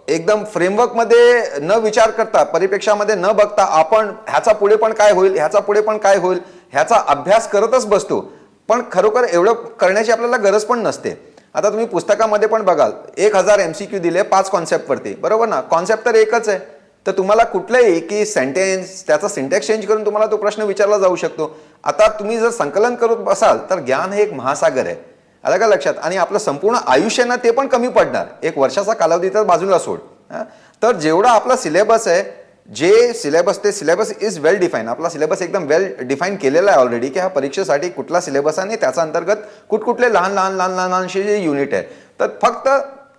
एकदम फ्रेमवर्कमध्ये न विचार करता, परिप्रेक्षामध्ये न बघता आपण ह्याचा पुढे पण काय होईल, ह्याचा पुढे पण काय होईल ह्याचा अभ्यास करतच बसतो. पण खरोखर एवढं करण्याची आपल्याला गरज पण नसते. आता तुम्ही पुस्तकामध्ये पण बघाल 1000 MCQ दिले 5 कॉन्सेप्टवरती, बरोबर ना? कॉन्सेप्ट तर एकच आहे. तर तुम्हाला कुठलंही की सेंटेन्स त्याचा सिंटॅक्स चेंज करून तुम्हाला तो प्रश्न विचारला जाऊ शकतो. आता तुम्ही जर संकलन करत बसाल तर ज्ञान हे एक महासागर आहे. आलं का लक्षात? आणि आपलं संपूर्ण आयुष्य ना ते पण कमी पडणार. 1 वर्षाचा कालावधी तर बाजूला सोड. तर जेवढा आपला सिलेबस आहे, जे सिलेबस ते सिलेबस इज वेल डिफाईन. आपला सिलेबस एकदम वेल डिफाईन केलेला आहे ऑलरेडी की हा परीक्षेसाठी कुठला सिलेबस आहे आणि त्याच्या अंतर्गत कुठकुठले लहानशे जे युनिट आहे. तर फक्त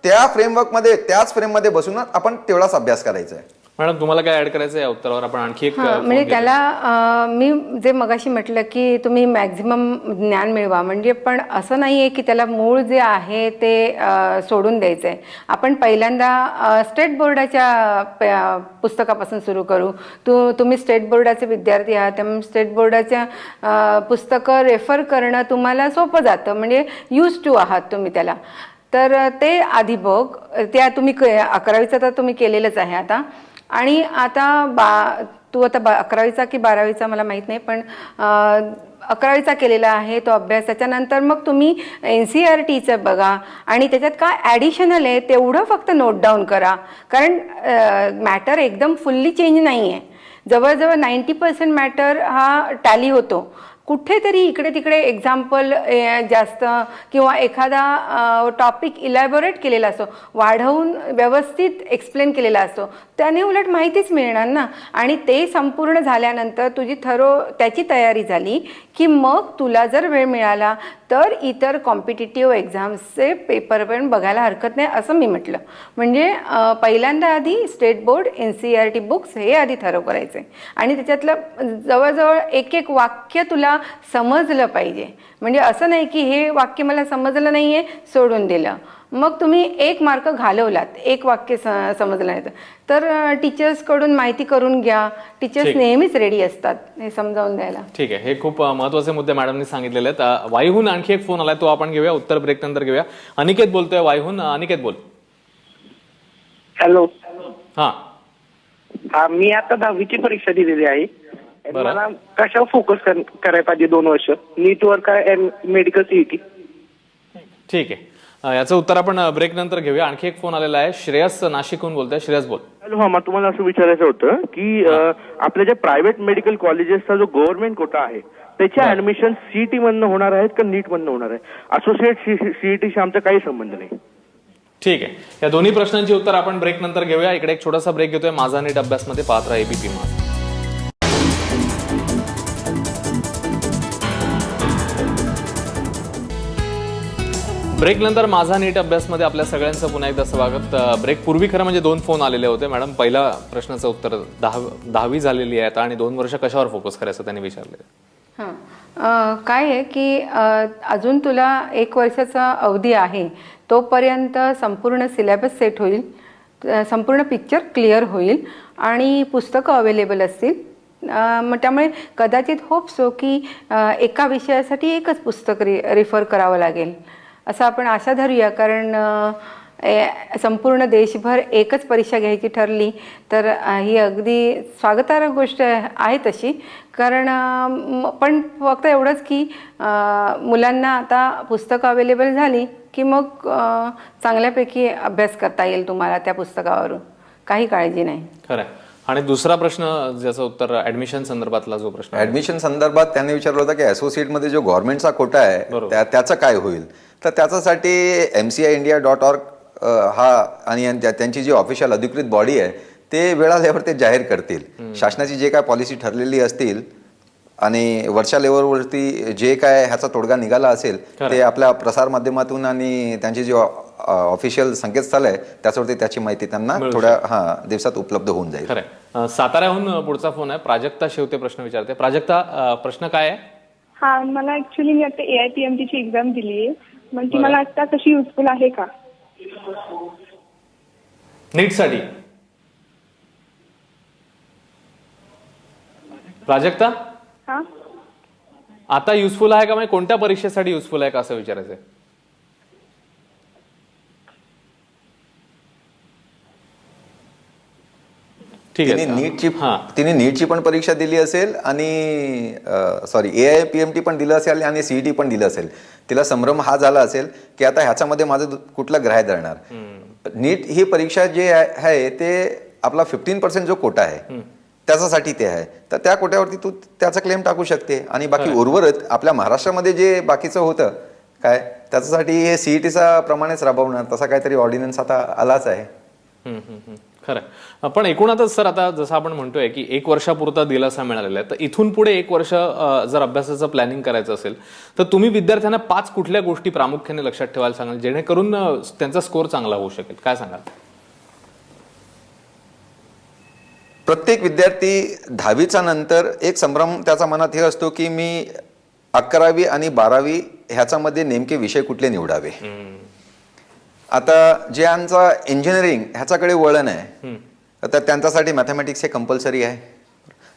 त्या फ्रेमवर्कमध्ये त्याच फ्रेममध्ये बसून आपण तेवढाच अभ्यास करायचा आहे. मॅडम, तुम्हाला काय ऍड करायचं आहे या उत्तरावर? आपण आणखी एक म्हणजे त्याला मी जे मगाशी म्हटलं की तुम्ही मॅक्झिमम ज्ञान मिळवा, म्हणजे पण असं नाही आहे की त्याला मूळ जे आहे ते सोडून द्यायचं आहे. आपण पहिल्यांदा स्टेट बोर्डाच्या पुस्तकापासून सुरू करू. तुम्ही स्टेट बोर्डाचे विद्यार्थी आहात, त्यामुळे स्टेट बोर्डाच्या पुस्तकं रेफर करणं तुम्हाला सोपं जातं, म्हणजे यूज टू आहात तुम्ही त्याला. तर ते आधी बघ. त्या तुम्ही 11वीचं तर तुम्ही केलेलंच आहे आता. आणि आता तू आता 11वीचा की 12वीचा मला माहीत नाही, पण 11वीचा केलेला आहे तो अभ्यास. त्याच्यानंतर मग तुम्ही NCERTचं बघा आणि त्याच्यात काय ॲडिशनल आहे तेवढं फक्त नोट डाऊन करा. कारण मॅटर एकदम फुल्ली चेंज नाही आहे. जवळजवळ 90% मॅटर हा टॅली होतो. कुठेतरी इकडे तिकडे एक्झाम्पल जास्त किंवा एखादा टॉपिक इलॅबोरेट केलेला असतो, वाढवून व्यवस्थित एक्सप्लेन केलेला असतो, त्याने उलट माहितीच मिळणार ना. आणि ते संपूर्ण झाल्यानंतर तुझी त्याची तयारी झाली की मग तुला जर वेळ मिळाला तर इतर कॉम्पिटिटिव्ह एक्झाम्सचे पेपर पण बघायला हरकत नाही असं मी म्हटलं. म्हणजे पहिल्यांदा आधी स्टेट बोर्ड NCERT बुक्स हे आधी ठरव करायचे आणि त्याच्यातलं जवळजवळ एक एक वाक्य तुला समजलं पाहिजे. म्हणजे असं नाही की हे वाक्य मला समजलं नाही आहे सोडून दिलं, मग तुम्ही 1 मार्क घालवलात, 1 वाक्य समजलं नाही तर टीचर्सकडून माहिती करून घ्या. टीचर्स नेहमीच रेडी असतात हे समजावून द्यायला. ठीक आहे, हे खूप महत्त्वाचे मुद्दे मॅडमनी सांगितलेले आहेत. वाईहून आणखी एक फोन आलाय, तो आपण घेऊया, उत्तर ब्रेक नंतर घेऊया. अनिकेत बोलतोय वाईहून. अनिकेत बोल. हॅलो. हा, मी आता 10वीची परीक्षा दिलेली आहे. मला कशावर फोकस करायला पाहिजे 2 वर्ष, नीटवर काय मेडिकल CET? ठीक आहे, याचं उत्तर आपण ब्रेक नंतर घेऊया. आणखी एक फोन आलेला आहे, श्रेयस नाशिकहून बोलतोय. श्रेयस बोल. हॅलो. हा, मला तुम्हाला असं विचारायचं होतं की आपल्या ज्या प्रायव्हेट मेडिकल कॉलेजेसचा जो गव्हर्नमेंट कोटा आहे त्याच्या ऍडमिशन CET मधनं होणार आहेत का नीट मधनं होणार आहे? असोसिएट CETशी आमचा काही संबंध नाही. ठीक आहे, या दोन्ही प्रश्नांची उत्तर आपण ब्रेक नंतर घेऊया. इकडे एक छोटासा ब्रेक घेतोय. माझा नीट अभ्यासमध्ये पाहत राहा ABP माझा. ब्रेक नंतर माझा नीट अभ्यासमध्ये आपल्या सगळ्यांचं पुन्हा एकदा स्वागत. ब्रेक पूर्वी खरं म्हणजे 2 फोन आलेले होते. मॅडम, पहिला प्रश्नाचं उत्तर 10वी झालेली आहे आता आणि 2 वर्ष कशावर फोकस करायचं त्यांनी विचारले. काय आहे की अजून तुला 1 वर्षाचा अवधी आहे, तोपर्यंत संपूर्ण सिलेबस सेट होईल, संपूर्ण पिक्चर क्लिअर होईल आणि पुस्तकं अवेलेबल असतील. मग त्यामुळे कदाचित होप्सो की एका विषयासाठी एकच पुस्तक रेफर करावं लागेल असं आपण आशा धरूया. कारण संपूर्ण देशभर एकच परीक्षा घ्यायची ठरली तर ही अगदी स्वागतार्ह गोष्ट आहे तशी. कारण पण फक्त एवढंच की मुलांना आता पुस्तकं अवेलेबल झाली की मग चांगल्यापैकी अभ्यास करता येईल तुम्हाला त्या पुस्तकावरून, काही काळजी नाही. खरं. आणि दुसरा प्रश्न ज्याचं उत्तर ऍडमिशन संदर्भातला जो प्रश्न, ऍडमिशन संदर्भात त्यांनी विचारलं होतं की असोसिएट मध्ये जो गव्हर्नमेंटचा कोटा आहे त्याचं काय होईल. तर त्याच्यासाठी MCIindia.org हा आणि त्यांची जी ऑफिशियल अधिकृत बॉडी आहे ते वेळ आल्यावर ते जाहीर करतील. शासनाची जे काय पॉलिसी ठरलेली असतील आणि वरच्या लेवलवरती जे काय ह्याचा तोडगा निघाला असेल ते आपल्या प्रसार माध्यमातून आणि त्यांची जी ऑफिशियल संकेतस्थळ आहे त्याच्यावरती त्याची माहिती त्यांना थोड्या दिवसात उपलब्ध होऊन जाईल. खरं. साताऱ्याहून पुढचा फोन आहे, प्राजक्ता शेवते प्रश्न विचारते. प्राजक्ता, प्रश्न काय आहे? हा, मला ऍक्च्युली मी आता AIPMT ची एक्झाम दिली आहे, म्हणजे मला आता कशी युजफुल आहे का नीटसाठी? प्राजक्ता, आता युजफुल आहे का, म्हणजे कोणत्या परीक्षेसाठी युजफुल आहे का असं विचारायचंय? तिने नीटची पण परीक्षा दिली असेल आणि AIPMT पण दिलं असेल आणि CET पण दिलं असेल. तिला संभ्रम हा झाला असेल की आता ह्याच्यामध्ये माझं कुठलं ग्राह्य धरणार. नीट ही परीक्षा जे आहे ते आपला 15% जो कोटा आहे त्याच्यासाठी ते आहे, तर त्या कोट्यावरती तू त्याचा क्लेम टाकू शकते. आणि बाकी उर्वरित आपल्या महाराष्ट्रामध्ये जे बाकीचं होतं काय त्याच्यासाठी हे CETचा प्रमाणेच राबवणार तसा काहीतरी ऑर्डिनन्स आता आलाच आहे. खरं. पण एकूणातच सर, आता जसं आपण म्हणतोय की 1 वर्षापुरता दिलासा मिळालेला आहे, तर इथून पुढे 1 वर्ष जर अभ्यासाचं प्लॅनिंग करायचं असेल तर तुम्ही विद्यार्थ्यांना 5 कुठल्या गोष्टी प्रामुख्याने लक्षात ठेवायला सांगाल जेणेकरून त्यांचा स्कोर चांगला होऊ शकेल, काय सांगाल? प्रत्येक विद्यार्थी 10वीचा नंतर एक संभ्रम त्याच्या मनात हे असतो की मी 11वी आणि 12वी ह्याच्यामध्ये नेमके विषय कुठले निवडावे. आता ज्यांचा इंजिनिअरिंग ह्याच्याकडे वळण आहे तर त्यांच्यासाठी मॅथमॅटिक्स हे कंपल्सरी आहे.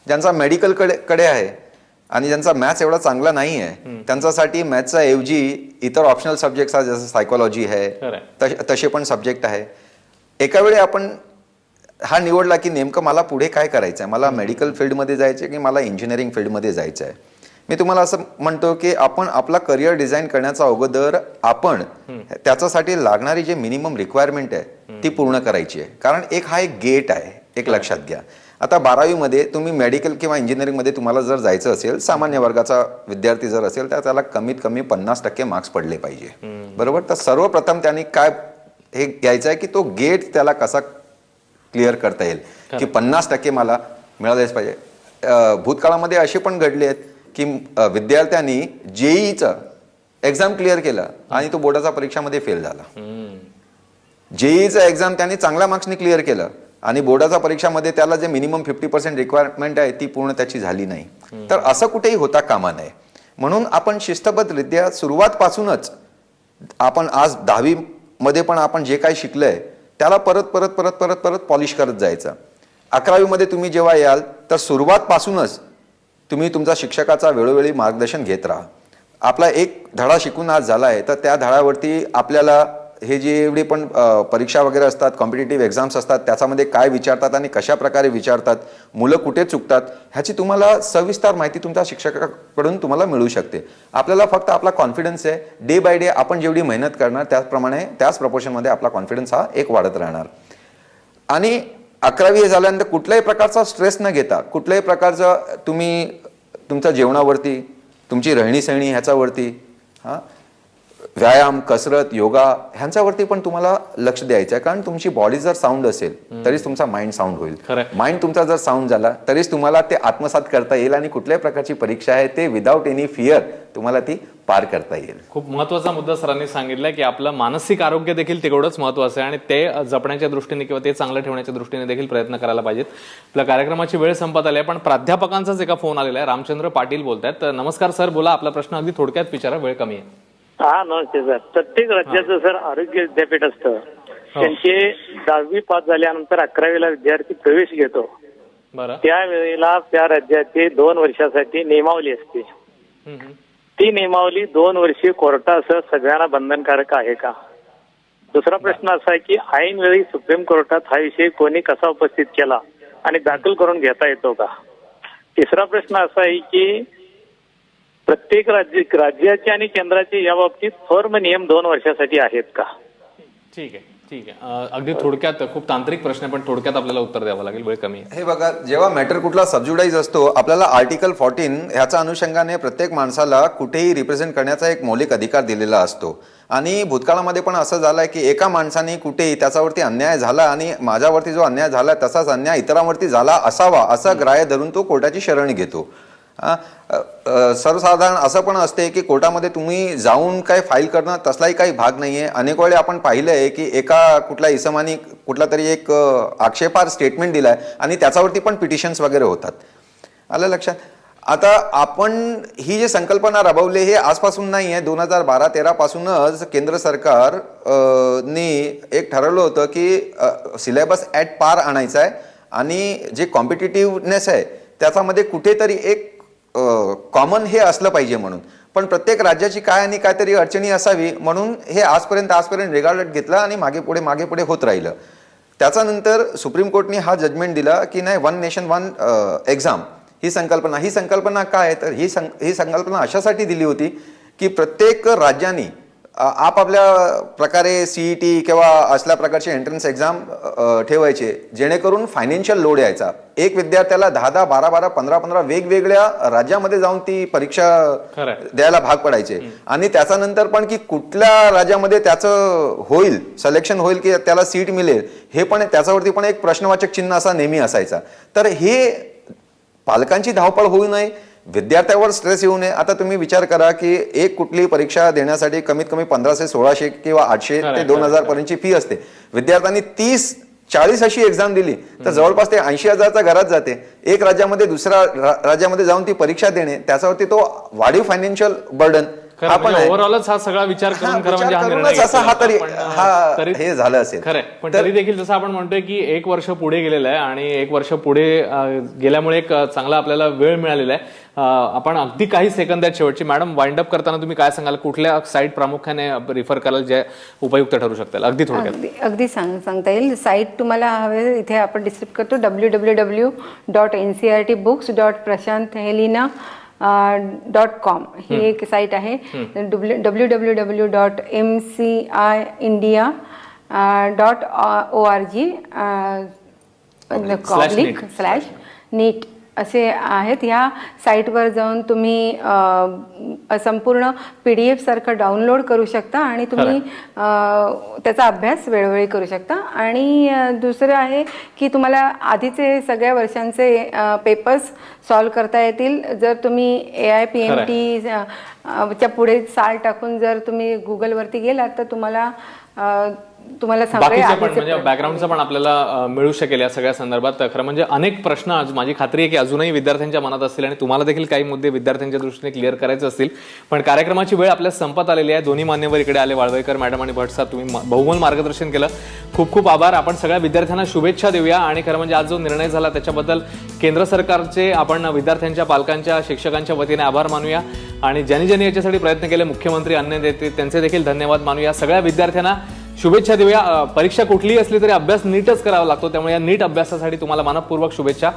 ज्यांचा मेडिकल कडे आहे आणि ज्यांचा मॅथ्स एवढा चांगला नाही आहे त्यांच्यासाठी मॅथ्सच्या ऐवजी इतर ऑप्शनल सब्जेक्ट्स आहेत, जसं सायकोलॉजी आहे, तसे पण सब्जेक्ट आहे. एका वेळी आपण हा निवडला की नेमकं मला पुढे काय करायचं आहे, मला मेडिकल फील्डमध्ये जायचं आहे की मला इंजिनिअरिंग फील्डमध्ये जायचं आहे. मी तुम्हाला असं म्हणतो की आपण आपला करिअर डिझाईन करण्याचा अगोदर आपण त्याच्यासाठी लागणारी जे मिनिमम रिक्वायरमेंट आहे ती पूर्ण करायची आहे. कारण हा एक गेट आहे, एक लक्षात घ्या. आता 12वीमध्ये तुम्ही मेडिकल किंवा इंजिनिअरिंगमध्ये तुम्हाला जर जायचं असेल, सामान्य वर्गाचा विद्यार्थी जर असेल तर त्याला कमीत कमी 50% मार्क्स पडले पाहिजे, बरोबर. तर सर्वप्रथम त्यांनी काय हे घ्यायचं आहे की तो गेट त्याला कसा क्लिअर करता येईल की 50% मला मिळालेच पाहिजे. भूतकाळामध्ये असे पण घडले आहेत की विद्यार्थ्यांनी जेईचं एक्झाम क्लिअर केलं आणि तो बोर्डाच्या परीक्षामध्ये फेल झाला. जेईचं एक्झाम त्यांनी चांगल्या मार्क्सनी क्लिअर केलं आणि बोर्डाच्या परीक्षामध्ये त्याला जे मिनिमम 50% रिक्वायरमेंट आहे ती पूर्ण त्याची झाली नाही. तर असं कुठेही होता कामा नये. म्हणून आपण शिस्तबद्धरित्या सुरुवातपासूनच आपण आज 10वी मध्ये पण आपण जे काही शिकलंय त्याला परत परत परत परत परत पॉलिश करत जायचं. 11वीमध्ये तुम्ही जेव्हा याल तर सुरुवातपासूनच तुम्ही तुमच्या शिक्षकाचा वेळोवेळी मार्गदर्शन घेत राहा. आपला एक धडा शिकून आज झाला आहे तर त्या धड्यावरती आपल्याला हे जे एवढे पण परीक्षा वगैरे असतात, कॉम्पिटिटिव्ह एक्झाम्स असतात, त्याच्यामध्ये काय विचारतात आणि कशा प्रकारे विचारतात, मुलं कुठे चुकतात, ह्याची तुम्हाला सविस्तर माहिती तुमच्या शिक्षकाकडून तुम्हाला मिळू शकते. आपल्याला फक्त आपला कॉन्फिडन्स आहे, डे बाय डे आपण जेवढी मेहनत करणार त्याचप्रमाणे त्याच प्रपोर्शनमध्ये आपला कॉन्फिडन्स हा एक वाढत राहणार. आणि 11वी झाल्यानंतर कुठल्याही प्रकारचा स्ट्रेस न घेता, कुठल्याही प्रकारचा तुम्ही तुमच्या जेवणावरती, तुमची रहणीसहणी ह्याच्यावरती, व्यायाम, कसरत, योगा ह्यांच्यावरती पण तुम्हाला लक्ष द्यायचं आहे. कारण तुमची बॉडी जर साऊंड असेल तरीच तुमचा माइंड साऊंड होईल. माइंड तुमचा जर साऊंड झाला तरीच तुम्हाला ते आत्मसात करता येईल आणि कुठल्याही प्रकारची परीक्षा आहे ते विदाऊट एनी फिअर तुम्हाला ती पार करता येईल. खूप महत्वाचा मुद्दा सरांनी सांगितलाय की आपलं मानसिक आरोग्य देखील तेवढंच महत्वाचं आहे आणि ते जपण्याच्या दृष्टीने किंवा ते चांगलं ठेवण्याच्या दृष्टीने देखील प्रयत्न करायला पाहिजेत. आपल्या कार्यक्रमाची वेळ संपत आली आहे पण प्राध्यापकांचाच एका फोन आलेला आहे. रामचंद्र पाटील बोलतायत. नमस्कार सर, बोला, आपला प्रश्न अगदी थोडक्यात विचारा, वेळ कमी आहे. हा नमस्ते सर. प्रत्येक राज्याचं सर आरोग्य विद्यापीठ असतं. त्यांचे 10वी पास झाल्यानंतर 11वीला विद्यार्थी प्रवेश घेतो. त्यावेळेला त्या राज्याची 2 वर्षासाठी नियमावली असते. ती नियमावली 2 वर्षे कोर्टासह सगळ्यांना बंधनकारक आहे का? दुसरा प्रश्न असा आहे की ऐन वेळी सुप्रीम कोर्टात हा विषय कोणी कसा उपस्थित केला आणि दाखल करून घेता येतो का? तिसरा प्रश्न असा आहे की प्रत्येक राज्याचे आणि केंद्राचे या बाबतीत फर्म नियम 2 वर्षासाठी आहेत का? ठीक आहे, ठीक आहे. अगदी थोडक्यात, खूप तांत्रिक प्रश्न आहे पण थोडक्यात आपल्याला उत्तर द्यावं लागेल, वेळ कमी आहे. हे बघा, जेव्हा मॅटर कुठला सबज्युडाईज असतो, आपल्याला आर्टिकल 14 ह्याच्या अनुषंगाने प्रत्येक माणसाला कुठेही रिप्रेझेंट करण्याचा एक मौलिक अधिकार दिलेला असतो. आणि भूतकाळामध्ये पण असं झालंय की एका माणसाने कुठेही त्याच्यावरती अन्याय झाला आणि माझ्यावरती जो अन्याय झाला तसाच अन्याय इतरांवरती झाला असावा असं ग्राह्य धरून तो कोर्टाची शरण घेतो. सर्वसाधारण असं पण असते की कोर्टामध्ये तुम्ही जाऊन काय फाईल करणं तसलाही काही भाग नाहीये. अनेक वेळी आपण पाहिलंय की एका कुठल्या इसमानी कुठला तरी एक आक्षेपार्ह स्टेटमेंट दिलाय आणि त्याच्यावरती पण पिटिशन्स वगैरे होतात. आलं लक्षात? आता आपण ही जी संकल्पना राबवली हे आजपासून नाही आहे, 2012-13 पासूनच केंद्र सरकार नी एक ठरवलं होतं की सिलेबस ॲट पार आणायचा आहे आणि जे कॉम्पिटिटिव्हनेस आहे त्याच्यामध्ये कुठेतरी एक कॉमन हे असलं पाहिजे म्हणून. पण प्रत्येक राज्याची काय आणि काहीतरी अडचणी असावी म्हणून हे आजपर्यंत रेगाळत घेतलं आणि मागे पुढे होत राहिलं. त्याच्यानंतर सुप्रीम कोर्टने हा जजमेंट दिला की नाही, 1 नेशन 1 एक्झाम ही संकल्पना काय आहे तर ही संकल्पना अशासाठी दिली होती की प्रत्येक राज्यांनी आपापल्या प्रकारे सीईटी किंवा असल्या प्रकारचे एंट्रन्स एक्झाम ठेवायचे जेणेकरून फायनान्शियल लोड यायचा. एक विद्यार्थ्याला 10-10, 12-12, 15-15 वेगवेगळ्या राज्यामध्ये जाऊन ती परीक्षा द्यायला भाग पडायचे. आणि त्याच्यानंतर पण की कुठल्या राज्यामध्ये त्याचं होईल, सिलेक्शन होईल की त्याला सीट मिळेल हे पण त्याच्यावरती पण एक प्रश्नवाचक चिन्ह असा नेहमी असायचा. तर हे पालकांची धावपळ होऊ नये, विद्यार्थ्यावर स्ट्रेस येऊ नये. आता तुम्ही विचार करा की एक कुठली परीक्षा देण्यासाठी कमीत कमी 1500, 1600 किंवा 800 ते 2000 पर्यंतची फी असते. विद्यार्थ्यांनी 30-40 अशी एक्झाम दिली तर जवळपास ते 80,000च्या घरात जाते. एक राज्यामध्ये दुसऱ्या राज्यामध्ये जाऊन ती परीक्षा देणे त्याच्यावरती तो वाढीव फायनान्शियल बर्डन ओव्हरऑलच हा सगळा विचार करून खरं म्हणजे हा निर्णय असा हा तरी तरी हे झालं असेल. खरंय, पण तरी देखील जसं आपण म्हणतोय की 1 वर्ष पुढे गेलेलं आहे आणि 1 वर्ष पुढे गेल्यामुळे एक चांगला आपल्याला वेळ मिळालेला आहे. आपण अगदी काही सेकंद आहेत शेवटची. मॅडम, वाइंड अप करताना तुम्ही काय सांगाल, कुठल्या साईट प्रामुख्याने रिफर कराल जे उपयुक्त ठरू शकतील? अगदी थोडक्यात. अगदी सांगता येईल. साईट तुम्हाला हवे इथे आपण डिस्क्रिप्ट करतो, www.ncrtbooks.prashanthelina.com ही एक साईट आहे. www.mciindia.org/NEET असे आहेत. ह्या साईटवर जाऊन तुम्ही संपूर्ण PDF सारखं डाउनलोड करू शकता आणि तुम्ही त्याचा अभ्यास वेळोवेळी करू शकता. आणि दुसरं आहे की तुम्हाला आधीचे सगळ्या वर्षांचे पेपर्स सॉल्व्ह करता येतील जर तुम्ही AIPMT च्या पुढे साल टाकून जर तुम्ही गुगलवरती गेलात तर तुम्हाला बाकीचं पण म्हणजे बॅकग्राऊंडचं पण आपल्याला मिळू शकेल या सगळ्या संदर्भात. खरं म्हणजे अनेक प्रश्न माझी खात्री आहे की अजूनही विद्यार्थ्यांच्या मनात असतील आणि तुम्हाला देखील काही मुद्दे विद्यार्थ्यांच्या दृष्टीने क्लिअर करायचे असतील. पण कार्यक्रमाची वेळ आपल्या संपत आलेली आहे. दोन्ही मान्यवर इकडे आले, वाळवईकर मॅडम आणि भट साहेब, तुम्ही बहुमोल मार्गदर्शन केलं. खूप खूप आभार. आपण सगळ्या विद्यार्थ्यांना शुभेच्छा देऊया. आणि खरं म्हणजे आज जो निर्णय झाला त्याच्याबद्दल केंद्र सरकारचे आपण विद्यार्थ्यांच्या, पालकांच्या, शिक्षकांच्या वतीने आभार मानूया. आणि ज्यांनी ज्यांनी याच्यासाठी प्रयत्न केले, मुख्यमंत्री, अन्य नेते, त्यांचे देखील धन्यवाद मानूया. सगळ्या विद्यार्थ्यांना शुभेच्छा देऊया. परीक्षा कुठलीही असली तरी अभ्यास नीटच करावा लागतो, त्यामुळे या नीट अभ्यासासाठी तुम्हाला मनपूर्वक शुभेच्छा.